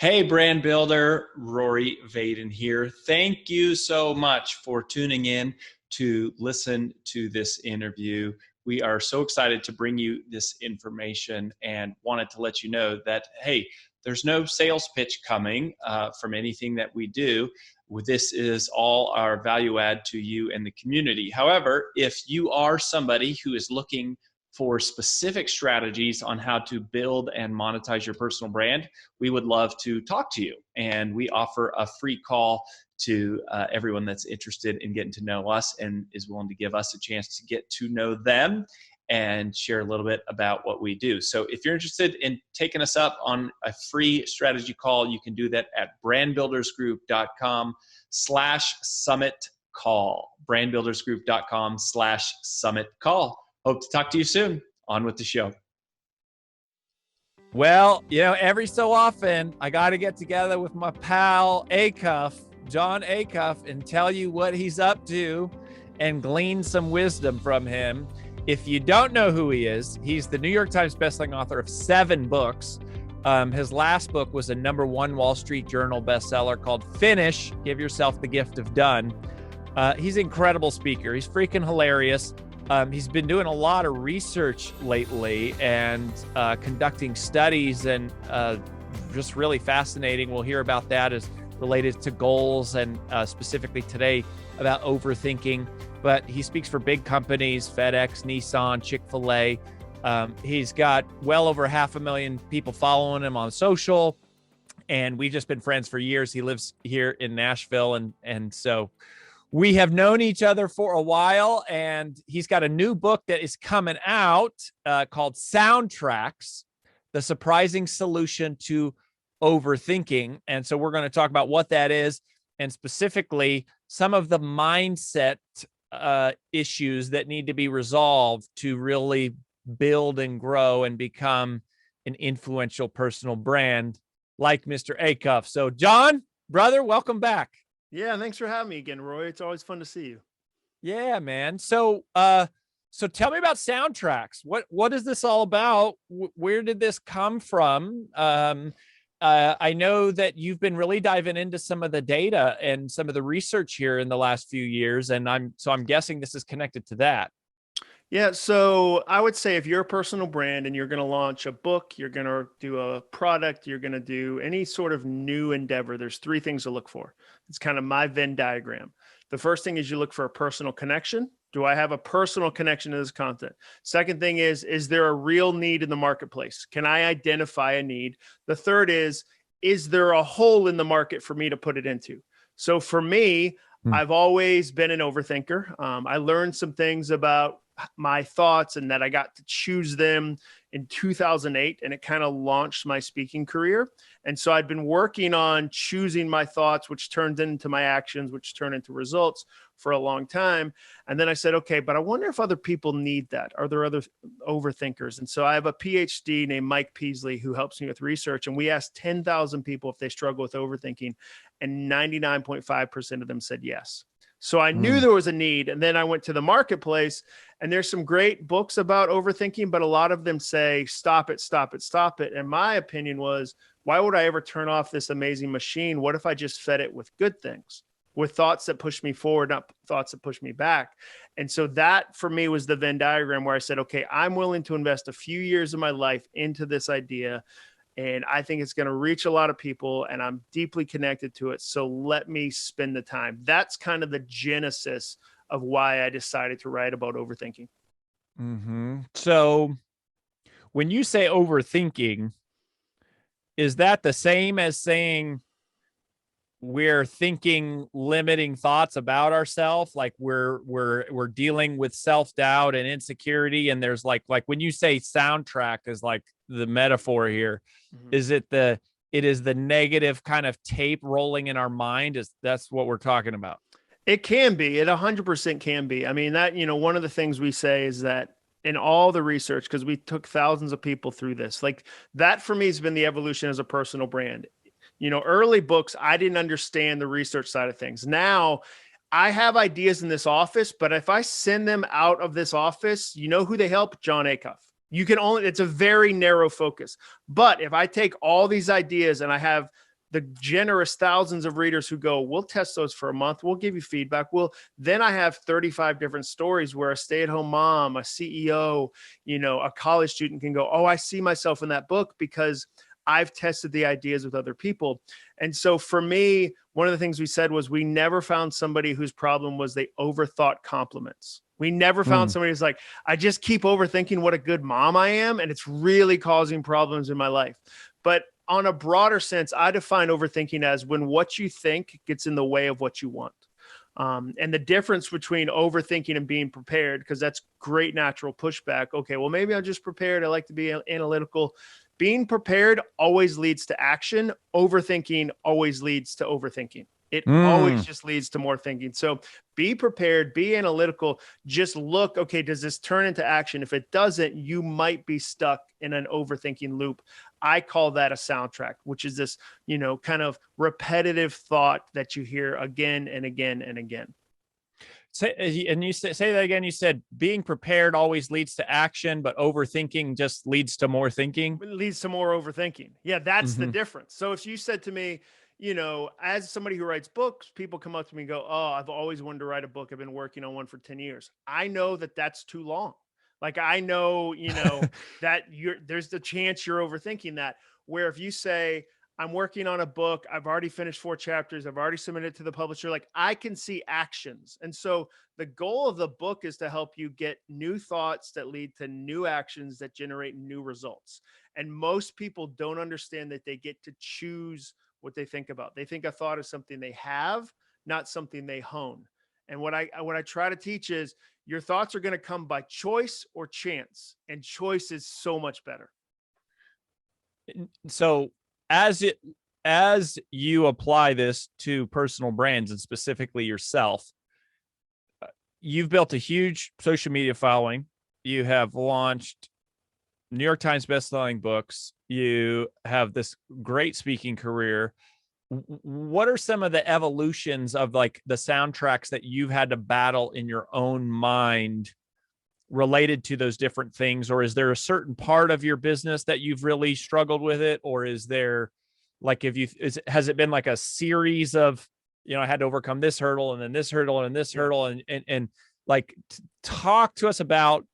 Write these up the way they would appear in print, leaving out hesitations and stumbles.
Hey, brand builder, Rory Vaden here. Thank you so much for tuning in to listen to this interview. We are so excited to bring you this information and wanted to let you know that, hey, there's no sales pitch coming from anything that we do. This is all our value add to you and the community. However, if you are somebody who is looking for specific strategies on how to build and monetize your personal brand, we would love to talk to you. And we offer a free call to everyone that's interested in getting to know us and is willing to give us a chance to get to know them and share a little bit about what we do. So if you're interested in taking us up on a free strategy call, you can do that at brandbuildersgroup.com/summit call. brandbuildersgroup.com/summit call. Hope to talk to you soon. On with the show. Well, every so often I got to get together with my pal Acuff, Jon Acuff, and tell you what he's up to and glean some wisdom from him. If you don't know who he is, he's the New York Times bestselling author of 7 books. His last book was a #1 Wall Street Journal bestseller called Finish, Give Yourself the Gift of Done. He's an incredible speaker. He's freaking hilarious. He's been doing a lot of research lately and conducting studies and just really fascinating. We'll hear about that as related to goals and specifically today about overthinking. But he speaks for big companies, Fedex, Nissan, Chick-fil-A. He's got well over 500,000 people following him on social. And we've just been friends for years. He lives here in Nashville. And so we have known each other for a while, and he's got a new book that is coming out called Soundtracks, The Surprising Solution to Overthinking. And so we're going to talk about what that is and specifically some of the mindset issues that need to be resolved to really build and grow and become an influential personal brand like Mr. Acuff. So John, brother, welcome back. Yeah, thanks for having me again, Roy. It's always fun to see you. Yeah, man. So tell me about Soundtracks. What is this all about? Where did this come from? I know that you've been really diving into some of the data and some of the research here in the last few years, and I'm guessing this is connected to that. Yeah, so I would say if you're a personal brand and you're going to launch a book, you're going to do a product, you're going to do any sort of new endeavor, there's 3 things to look for. It's kind of my Venn diagram. The first thing is you look for a personal connection. Do I have a personal connection to this content? Second thing is there a real need in the marketplace? Can I identify a need? The third is there a hole in the market for me to put it into? So for me, I've always been an overthinker. I learned some things about my thoughts and that I got to choose them in 2008, and it kind of launched my speaking career. And so I'd been working on choosing my thoughts, which turned into my actions, which turned into results for a long time. And then I said, okay, but I wonder if other people need that. Are there other overthinkers? And so I have a PhD named Mike Peasley who helps me with research. And we asked 10,000 people if they struggle with overthinking, and 99.5% of them said yes. So I knew there was a need. And then I went to the marketplace, and there's some great books about overthinking, but a lot of them say, stop it, stop it, stop it. And my opinion was, why would I ever turn off this amazing machine? What if I just fed it with good things, with thoughts that push me forward, not thoughts that push me back? And so that for me was the Venn diagram where I said, okay, I'm willing to invest a few years of my life into this idea. And I think it's going to reach a lot of people, and I'm deeply connected to it. So let me spend the time. That's kind of the genesis of why I decided to write about overthinking. So when you say overthinking, is that the same as saying we're thinking limiting thoughts about ourselves? Like we're dealing with self-doubt and insecurity. And there's like when you say soundtrack is like the metaphor here, is it is the negative kind of tape rolling in our mind? That's what we're talking about? It can be. It 100% can be. I mean, that, one of the things we say is that in all the research, because we took thousands of people through this, like that for me has been the evolution as a personal brand. Early books, I didn't understand the research side of things. Now I have ideas in this office, but if I send them out of this office, who they help? Jon Acuff. It's a very narrow focus. But if I take all these ideas and I have the generous thousands of readers who go, we'll test those for a month. We'll give you feedback. Then I have 35 different stories where a stay-at-home mom, a CEO, a college student can go, oh, I see myself in that book because I've tested the ideas with other people. And so for me, one of the things we said was we never found somebody whose problem was they overthought compliments. We never found somebody who's like, I just keep overthinking what a good mom I am, and it's really causing problems in my life. But on a broader sense, I define overthinking as when what you think gets in the way of what you want. And the difference between overthinking and being prepared, because that's great natural pushback. Okay, well, maybe I'm just prepared. I like to be analytical. Being prepared always leads to action. Overthinking always leads to overthinking. It always just leads to more thinking. So be prepared, be analytical, just look, okay, does this turn into action? If it doesn't, you might be stuck in an overthinking loop. I call that a soundtrack, which is this, kind of repetitive thought that you hear again and again and again. And you say that again. You said being prepared always leads to action, but overthinking just leads to more thinking. It leads to more overthinking. Yeah, that's the difference. So if you said to me, as somebody who writes books, people come up to me and go, oh, I've always wanted to write a book. I've been working on one for 10 years. I know that that's too long. Like, I know, that there's the chance you're overthinking that. Where if you say, I'm working on a book, I've already finished 4 chapters, I've already submitted it to the publisher, like, I can see actions. And so the goal of the book is to help you get new thoughts that lead to new actions that generate new results. And most people don't understand that they get to choose what they think about. They think a thought is something they have, not something they hone. And what I try to teach is your thoughts are going to come by choice or chance, and choice is so much better. So as you apply this to personal brands and specifically yourself, you've built a huge social media following. You have launched New York Times bestselling books. You have this great speaking career. What are some of the evolutions of like the soundtracks that you've had to battle in your own mind related to those different things? Or is there a certain part of your business that you've really struggled with it? Or is there like, has it been like a series of, I had to overcome this hurdle and then this hurdle and this hurdle and like talk to us about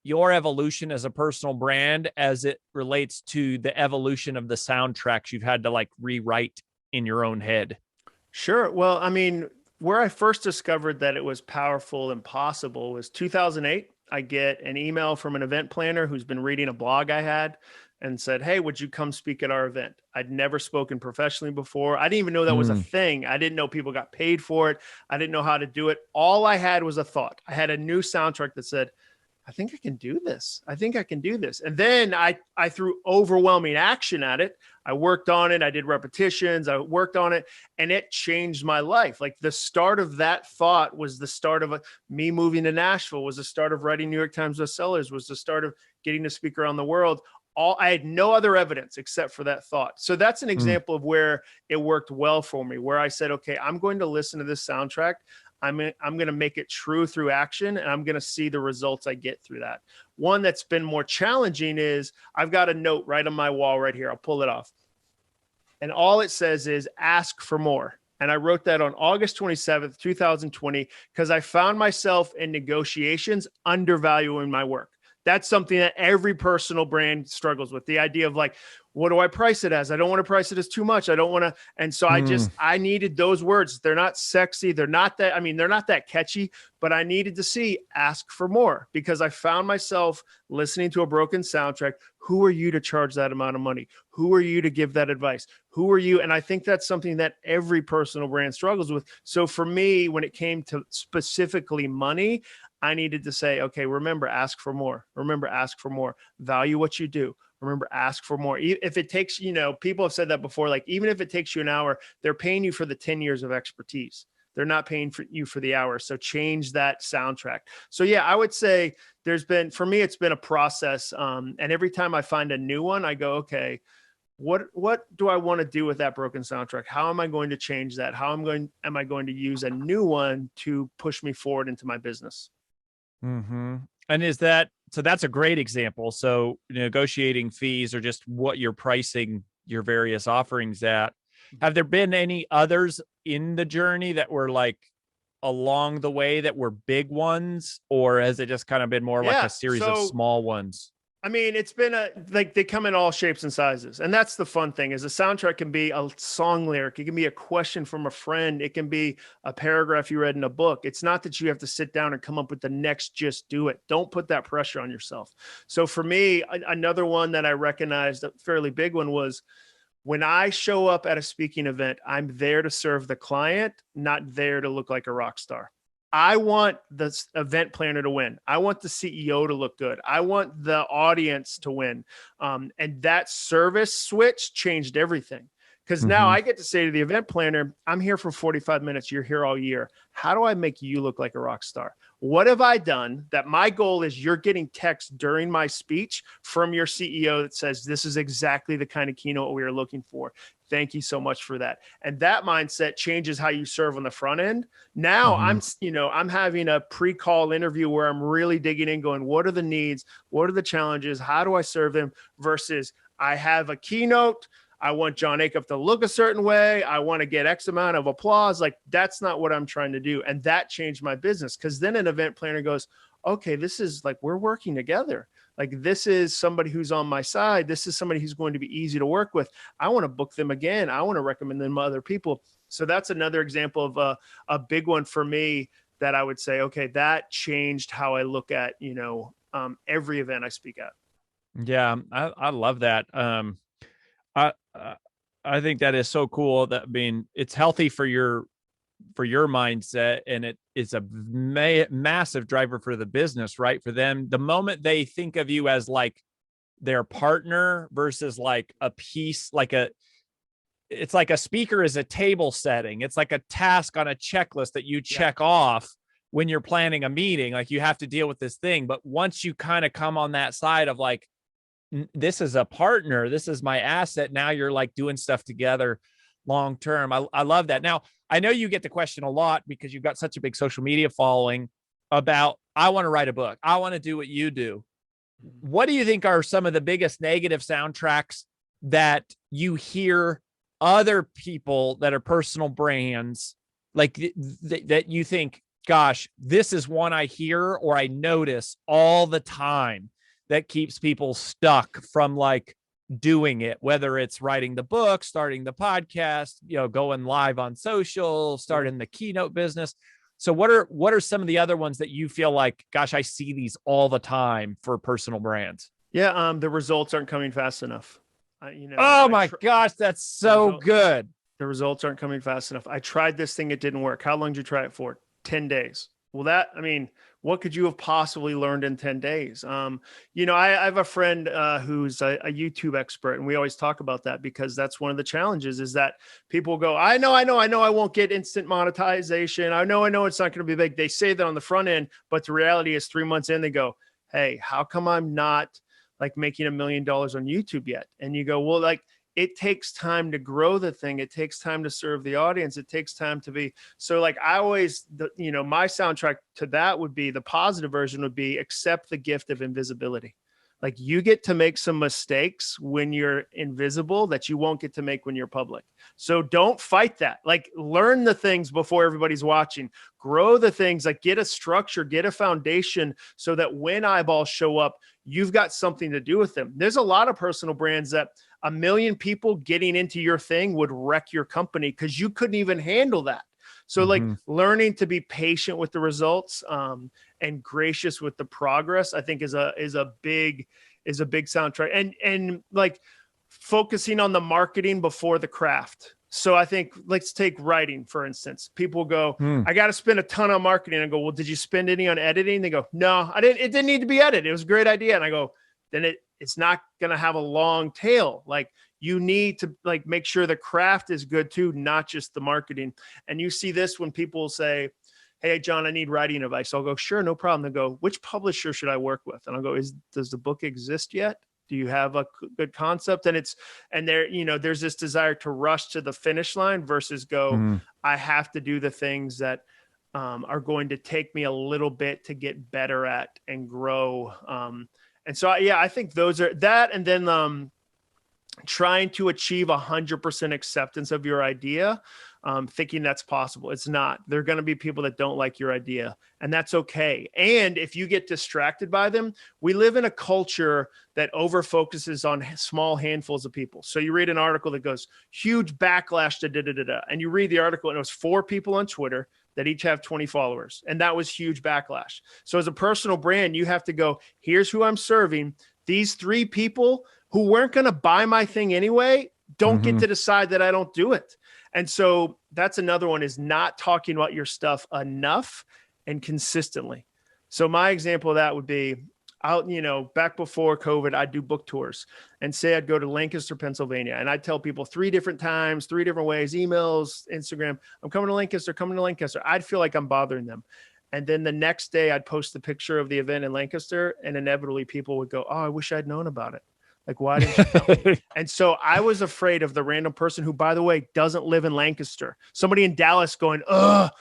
your evolution as a personal brand as it relates to the evolution of the soundtracks you've had to like rewrite in your own head. Sure. Well, I mean, where I first discovered that it was powerful and possible was 2008. I get an email from an event planner who's been reading a blog I had and said, hey, would you come speak at our event? I'd never spoken professionally before. I didn't even know that was a thing. I didn't know people got paid for it. I didn't know how to do it. All I had was a thought. I had a new soundtrack that said, I think I can do this. I think I can do this. And then I threw overwhelming action at it. I worked on it. I did repetitions. I worked on it, and it changed my life. Like the start of that thought was the start of me moving to Nashville, was the start of writing New York Times bestsellers, was the start of getting to speak around the world. I had no other evidence except for that thought. So that's an example of where it worked well for me, where I said, okay, I'm going to listen to this soundtrack. I'm going to make it true through action, and I'm going to see the results I get through that. One that's been more challenging is I've got a note right on my wall right here. I'll pull it off. And all it says is ask for more. And I wrote that on August 27th, 2020, because I found myself in negotiations undervaluing my work. That's something that every personal brand struggles with. The idea of like, what do I price it as? I don't want to price it as too much. I don't want to. And so I needed those words. They're not sexy. They're not that catchy, but I needed to see ask for more, because I found myself listening to a broken soundtrack. Who are you to charge that amount of money? Who are you to give that advice? Who are you? And I think that's something that every personal brand struggles with. So for me, when it came to specifically money, I needed to say, okay, remember, ask for more. Remember, ask for more. Value what you do. Remember, ask for more. If it takes, people have said that before, like even if it takes you an hour, they're paying you for the 10 years of expertise. They're not paying for you for the hour. So change that soundtrack. So yeah, I would say for me, it's been a process. And every time I find a new one, I go, okay, what do I want to do with that broken soundtrack? How am I going to change that? How am I going to use a new one to push me forward into my business? Mm-hmm. And so that's a great example. So negotiating fees or just what you're pricing your various offerings at. Have there been any others in the journey that were like along the way that were big ones, or has it just kind of been more like Yeah. a series of So small ones? I mean, it's been like they come in all shapes and sizes. And that's the fun thing is a soundtrack can be a song lyric. It can be a question from a friend. It can be a paragraph you read in a book. It's not that you have to sit down and come up with the next, just do it. Don't put that pressure on yourself. So for me, another one that I recognized, a fairly big one, was when I show up at a speaking event, I'm there to serve the client, not there to look like a rock star. I want the event planner to win. I want the CEO to look good. I want the audience to win. And that service switch changed everything. Because now I get to say to the event planner, I'm here for 45 minutes. You're here all year. How do I make you look like a rock star? What have I done that my goal is you're getting text during my speech from your CEO that says, this is exactly the kind of keynote we are looking for. Thank you so much for that. And that mindset changes how you serve on the front end. Now I'm having a pre-call interview where I'm really digging in going, what are the needs? What are the challenges? How do I serve them? Versus I have a keynote. I want John Acuff to look a certain way. I want to get X amount of applause. Like, that's not what I'm trying to do. And that changed my business. Because then an event planner goes, okay, this is like, we're working together. Like, this is somebody who's on my side. This is somebody who's going to be easy to work with. I want to book them again. I want to recommend them to other people. So that's another example of a big one for me that I would say, okay, that changed how I look at, every event I speak at. Yeah, I love that. I I think that is so cool. That, I mean, it's healthy for your mindset, and it is a massive driver for the business, right? For them, the moment they think of you as like their partner versus like a piece, it's like a speaker is a table setting. It's like a task on a checklist that you check off when you're planning a meeting. Like, you have to deal with this thing. But once you kind of come on that side of like, this is a partner, this is my asset, now you're like doing stuff together long term. I love that. Now, I know you get the question a lot because you've got such a big social media following about, I want to write a book, I want to do what you do. What do you think are some of the biggest negative soundtracks that you hear other people that are personal brands, like that you think, gosh, this is one I hear or I notice all the time that keeps people stuck from like doing it, whether it's writing the book, starting the podcast, going live on social, starting the keynote business? So what are some of the other ones that you feel like, gosh, I see these all the time for personal brands? Yeah. The results aren't coming fast enough. Oh my gosh, that's so good. The results aren't coming fast enough. I tried this thing. It didn't work. How long did you try it for? 10 days. Well, what could you have possibly learned in 10 days? I have a friend who's a YouTube expert, and we always talk about that because that's one of the challenges is that people go, I know I won't get instant monetization. I know it's not going to be big. They say that on the front end, but the reality is 3 months in, they go, hey, how come I'm not like making $1 million on YouTube yet? And you go, well, like, it takes time to grow the thing. It takes time to serve the audience. It takes time to be. So like I always, my soundtrack to that would be, the positive version would be, accept the gift of invisibility. Like, you get to make some mistakes when you're invisible that you won't get to make when you're public. So don't fight that. Like, learn the things before everybody's watching, grow the things, like get a structure, get a foundation so that when eyeballs show up, you've got something to do with them. There's a lot of personal brands that 1 million people getting into your thing would wreck your company because you couldn't even handle that. So like learning to be patient with the results and gracious with the progress, I think is a big soundtrack, and like focusing on the marketing before the craft. So I think, let's take writing, for instance. People go, I got to spend a ton on marketing. I go, well, did you spend any on editing? They go, no, I didn't. It didn't need to be edited. It was a great idea. And I go, then it's not going to have a long tail. Like, you need to like make sure the craft is good too, not just the marketing. And you see this when people say, hey, John, I need writing advice. I'll go, sure, no problem. They go, which publisher should I work with? And I'll go, does the book exist yet? Do you have a good concept? And there's this desire to rush to the finish line versus go, I have to do the things that are going to take me a little bit to get better at and grow. And so, I think those are that. And then trying to achieve 100% acceptance of your idea, thinking that's possible. It's not. There are going to be people that don't like your idea, and that's okay. And if you get distracted by them, we live in a culture that over focuses on small handfuls of people. So you read an article that goes huge backlash to da da da da, and you read the article and it was 4 people on Twitter that each have 20 followers, and that was huge backlash. So as a personal brand, you have to go, here's who I'm serving. These 3 people who weren't going to buy my thing anyway don't get to decide that I don't do it. And so that's another one, is not talking about your stuff enough and consistently. So my example of that would be, back before COVID, I'd do book tours, and say I'd go to Lancaster, Pennsylvania, and I'd tell people 3 different times, 3 different ways, emails, Instagram, I'm coming to Lancaster, coming to Lancaster. I'd feel like I'm bothering them. And then the next day I'd post the picture of the event in Lancaster, and inevitably people would go, oh, I wish I'd known about it. Like, why didn't you tell me? And so I was afraid of the random person who, by the way, doesn't live in Lancaster. Somebody in Dallas going,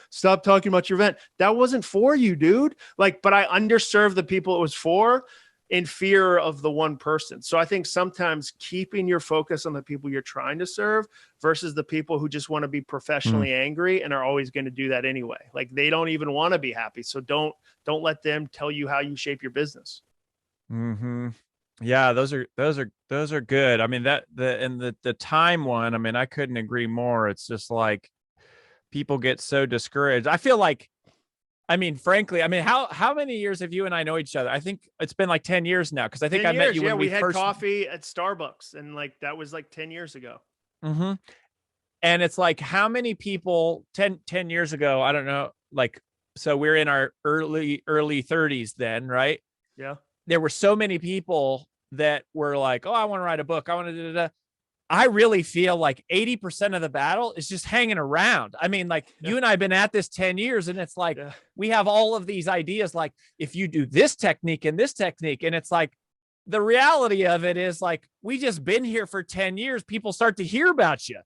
stop talking about your event. That wasn't for you, dude. Like, but I underserved the people it was for in fear of the one person. So I think sometimes keeping your focus on the people you're trying to serve versus the people who just want to be professionally angry and are always going to do that anyway. Like, they don't even want to be happy. So don't let them tell you how you shape your business. Yeah, those are good. I mean, the time one, I mean, I couldn't agree more. It's just like people get so discouraged. I feel like, I mean, frankly, I mean, how many years have you and I know each other? I think it's been like 10 years now, because I think I met you when we had first coffee at Starbucks, and like that was like 10 years ago. And it's like, how many people 10 years ago, I don't know, like, so we're in our early 30s then, right? Yeah. There were so many people that were like, oh, I want to write a book. I want to do that. I really feel like 80% of the battle is just hanging around. I mean, like, you and I have been at this 10 years, and it's like, we have all of these ideas, like, if you do this technique and this technique, and it's like, the reality of it is, like, we just been here for 10 years. People start to hear about you.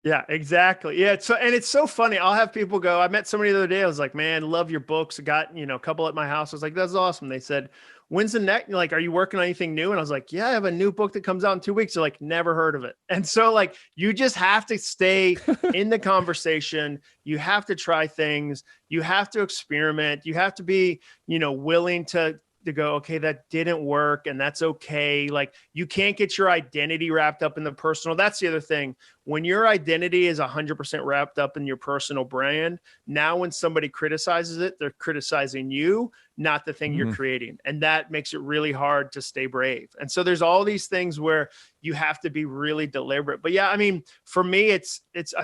Yeah, exactly. Yeah. It's so funny. I'll have people go, I met somebody the other day. I was like, man, love your books. I got, a couple at my house. I was like, that's awesome. They said, when's the next, like, are you working on anything new? And I was like, yeah, I have a new book that comes out in 2 weeks. They're like, never heard of it. And so, like, you just have to stay in the conversation. You have to try things. You have to experiment. You have to be, willing to go, okay, that didn't work, and that's okay. Like, you can't get your identity wrapped up in the personal. That's the other thing. When your identity is 100% wrapped up in your personal brand, now when somebody criticizes it, they're criticizing you, not the thing you're creating. And that makes it really hard to stay brave. And so there's all these things where you have to be really deliberate. But yeah, I mean, for me, I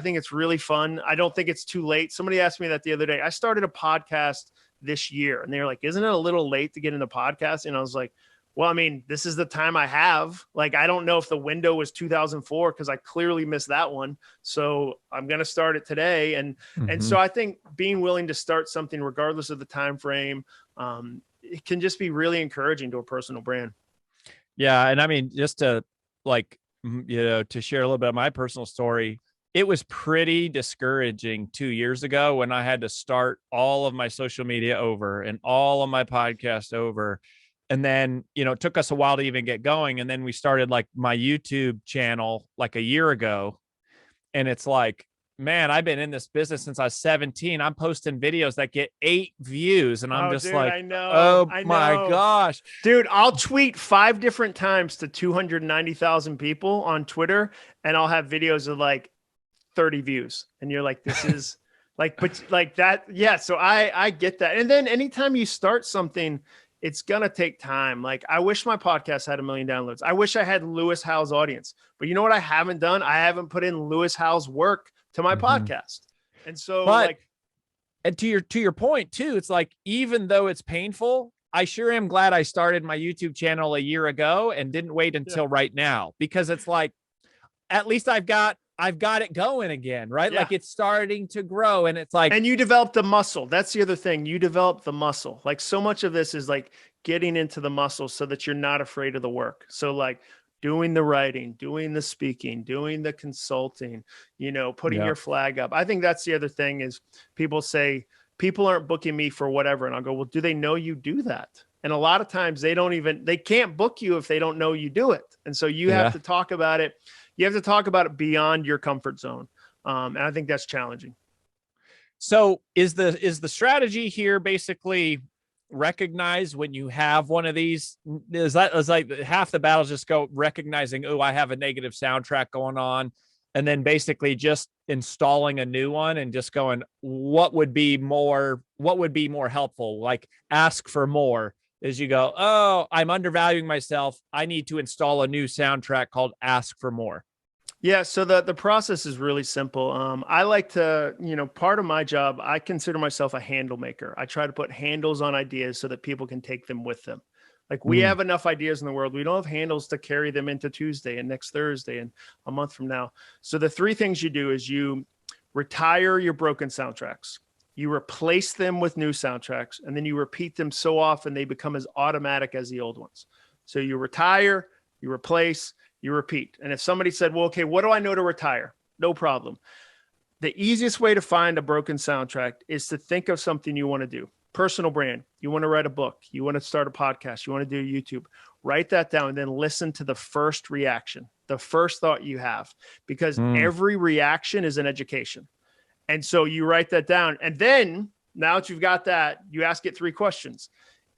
think it's really fun. I don't think it's too late. Somebody asked me that the other day. I started a podcast this year, and they were like, isn't it a little late to get into podcasting? And I was like, well, I mean, this is the time I have. Like, I don't know if the window was 2004, because I clearly missed that one. So I'm going to start it today. And so I think being willing to start something regardless of the time frame, it can just be really encouraging to a personal brand. Yeah. And I mean, just to, like, to share a little bit of my personal story, it was pretty discouraging 2 years ago when I had to start all of my social media over and all of my podcasts over. And then, it took us a while to even get going. And then we started, like, my YouTube channel like a year ago. And it's like, man, I've been in this business since I was 17. I'm posting videos that get 8 views. And I'm dude, like, I know. Oh my gosh. Dude, I'll tweet 5 different times to 290,000 people on Twitter, and I'll have videos of like 30 views. And you're like, this is like, but like that. Yeah. So I get that. And then anytime you start something, it's going to take time. Like, I wish my podcast had 1 million downloads. I wish I had Lewis Howes' audience, but you know what I haven't done? I haven't put in Lewis Howes' work to my podcast. And so, and to your point too, it's like, even though it's painful, I sure am glad I started my YouTube channel a year ago and didn't wait until right now, because it's like, at least I've got it going again, right? Yeah. Like, it's starting to grow, and it's like, and you develop the muscle. That's the other thing. You develop the muscle. Like, so much of this is like getting into the muscle so that you're not afraid of the work. So, like, doing the writing, doing the speaking, doing the consulting, putting your flag up. I think that's the other thing is people say, people aren't booking me for whatever. And I'll go, well, do they know you do that? And a lot of times they can't book you if they don't know you do it. And so you have to talk about it. You have to talk about it beyond your comfort zone. And I think that's challenging. So is the strategy here basically recognize when you have one of these? Is like half the battles just go recognizing, oh, I have a negative soundtrack going on, and then basically just installing a new one and just going, what would be more helpful? Like ask for more as you go, oh, I'm undervaluing myself. I need to install a new soundtrack called Ask for More. Yeah. So the process is really simple. I like to, part of my job, I consider myself a handle maker. I try to put handles on ideas so that people can take them with them. Like we have enough ideas in the world. We don't have handles to carry them into Tuesday and next Thursday and a month from now. So the three things you do is you retire your broken soundtracks, you replace them with new soundtracks, and then you repeat them so often they become as automatic as the old ones. So you retire, you replace, you repeat. And if somebody said, well, okay, what do I know to retire? No problem. The easiest way to find a broken soundtrack is to think of something you want to do. Personal brand. You want to write a book. You want to start a podcast. You want to do YouTube. Write that down and then listen to the first reaction, the first thought you have, because every reaction is an education. And so you write that down. And then now that you've got that, you ask it three questions.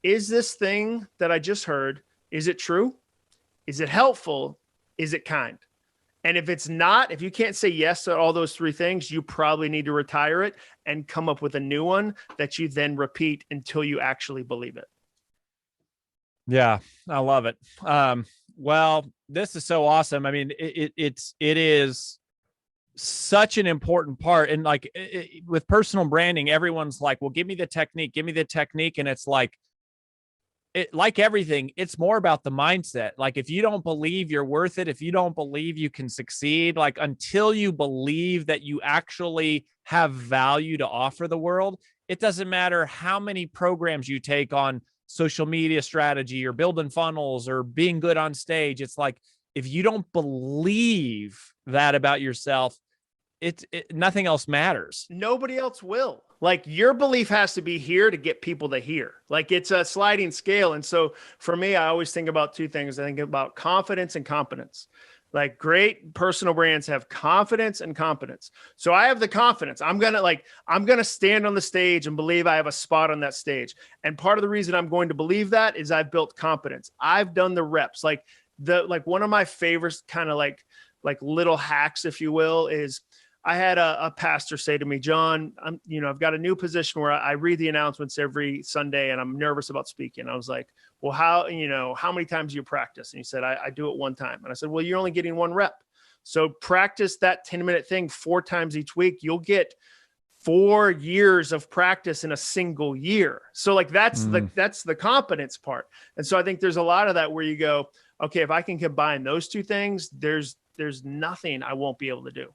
Is this thing that I just heard, is it true? Is it helpful? Is it kind? And if it's not, if you can't say yes to all those three things, you probably need to retire it and come up with a new one that you then repeat until you actually believe it. Yeah, I love it. Well, this is so awesome. I mean, it is such an important part. And like with personal branding, everyone's like, well, give me the technique. And it's like everything, it's more about the mindset. Like if you don't believe you're worth it, if you don't believe you can succeed, like until you believe that you actually have value to offer the world, it doesn't matter how many programs you take on social media strategy or building funnels or being good on stage. It's like, if you don't believe that about yourself, nothing else matters. Nobody else will. Like your belief has to be here to get people to hear. Like it's a sliding scale. And so for me, I always think about two things. I think about confidence and competence. Like great personal brands have confidence and competence. So I have the confidence. I'm going to stand on the stage and believe I have a spot on that stage. And part of the reason I'm going to believe that is I've built competence. I've done the reps. Like one of my favorite kind of like little hacks, if you will, is I had a pastor say to me, John, I've got a new position where I read the announcements every Sunday and I'm nervous about speaking. I was like, well, how many times do you practice? And he said, I do it one time. And I said, well, you're only getting one rep. So practice that 10-minute thing 4 times each week. You'll get 4 years of practice in a single year. So like, that's the competence part. And so I think there's a lot of that where you go, okay, if I can combine those two things, there's nothing I won't be able to do.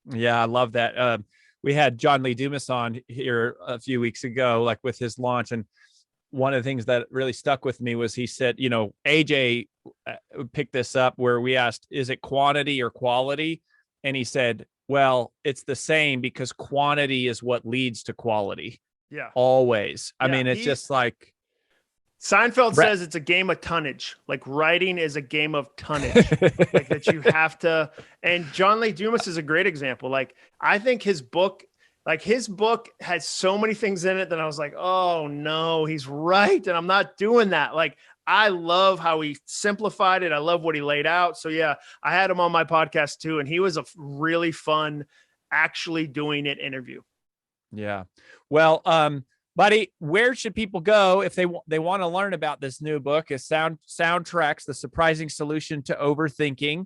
Yeah, I love that. We had John Lee Dumas on here a few weeks ago, like with his launch. And one of the things that really stuck with me was he said, AJ picked this up where we asked, is it quantity or quality? And he said, well, it's the same because quantity is what leads to quality. Yeah. Always. I mean, it's just like, Seinfeld says it's a game of tonnage. Like writing is a game of tonnage. Like that you have to. And John Lee Dumas is a great example. Like I think his book has so many things in it that I was like, oh no, he's right. And I'm not doing that. Like I love how he simplified it. I love what he laid out. So yeah, I had him on my podcast too. And he was a really fun, actually doing it interview. Yeah. Well, buddy, where should people go if they want to learn about this new book? Is Soundtracks, The Surprising Solution to Overthinking,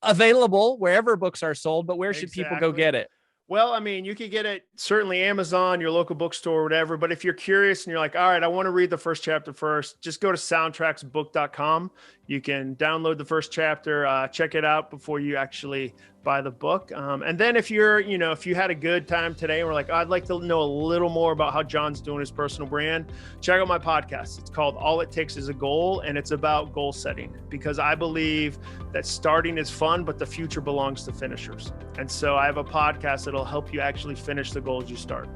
available wherever books are sold, but where should people go get it? Well, I mean, you could get it certainly Amazon, your local bookstore, whatever. But if you're curious and you're like, all right, I want to read the first chapter first, just go to soundtracksbook.com. You can download the first chapter, check it out before you actually buy the book. And then if if you had a good time today and we're like, I'd like to know a little more about how John's doing his personal brand, check out my podcast. It's called All It Takes Is a Goal, and it's about goal setting because I believe that starting is fun, but the future belongs to finishers. And so I have a podcast that'll help you actually finish the goals you start.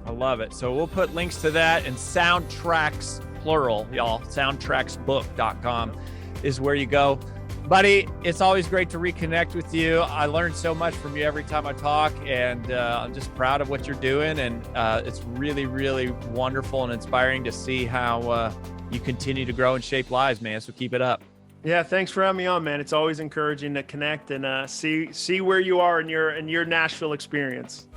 I love it. So we'll put links to that and Soundtracks plural, y'all. Soundtracksbook.com is where you go. Buddy, it's always great to reconnect with you. I learn so much from you every time I talk, and I'm just proud of what you're doing. And it's really, really wonderful and inspiring to see how you continue to grow and shape lives, man. So keep it up. Yeah, thanks for having me on, man. It's always encouraging to connect and see where you are in your Nashville experience.